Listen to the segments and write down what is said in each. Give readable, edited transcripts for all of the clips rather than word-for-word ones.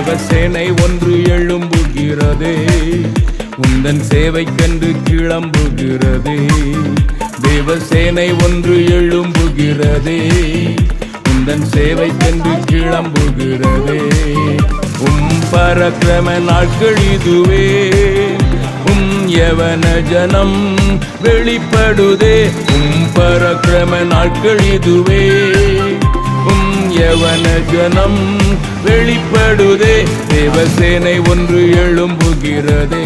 தேவசேனை ஒன்று எழும்புகிறதே, உந்தன் சேவைக்கென்று கிளம்புகிறதே. தேவசேனை ஒன்று எழும்புகிறதே, உந்தன் சேவைக்கென்று கிளம்புகிறதே. பரக்கிரம நாட்கள் இதுவே, யவன ஜனம் வெளிப்படுதே. பரக்கிரம நாட்கள் இதுவே, யவன ஜனம் வெளிப்படுதே. தேவசேனை ஒன்று எழும்புகிறதே,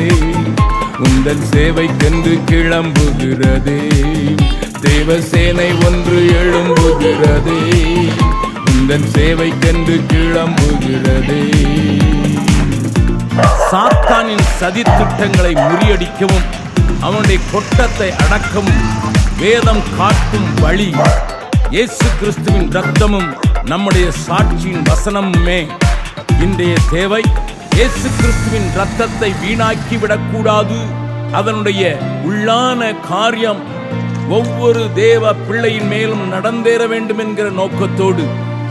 உந்தன் சேவைக்கென்று கிளம்புகிறதே. தேவசேனை ஒன்று எழும்புகிறதே, உந்தன் சேவைக்கென்று கிளம்புகிறதே. சாத்தானின் சதி திட்டங்களை முறியடிக்கவும் அவனுடைய கொட்டத்தை அடக்கவும் வேதம் காட்டும் வழி இயேசு கிறிஸ்துவின் இரத்தமும் நம்முடைய சாட்சியின் வசனமுமே இன்றைய தேவை. இயேசு கிறிஸ்துவின் இரத்தத்தை வீணாக்கி விடக்கூடாது. அதனுடைய உள்ளான காரியம் ஒவ்வொரு தேவ பிள்ளையின் மேலும் நடந்தேற வேண்டும் என்கிற நோக்கத்தோடு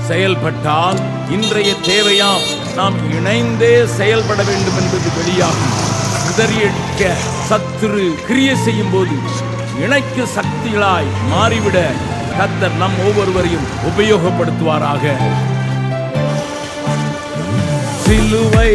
செயல்பட்டால் இன்றைய தேவையாம் நாம் இணைந்தே செயல்பட வேண்டும் என்பது வெளியாகும். சிதறியடிக்க சத்துரு கிரியை செய்யும் போது இணைக்கு சக்திகளாய் மாறிவிட கர்த்தர் நம் ஒவ்வொருவரையும் உபயோகப்படுத்துவாராக. சிலுவை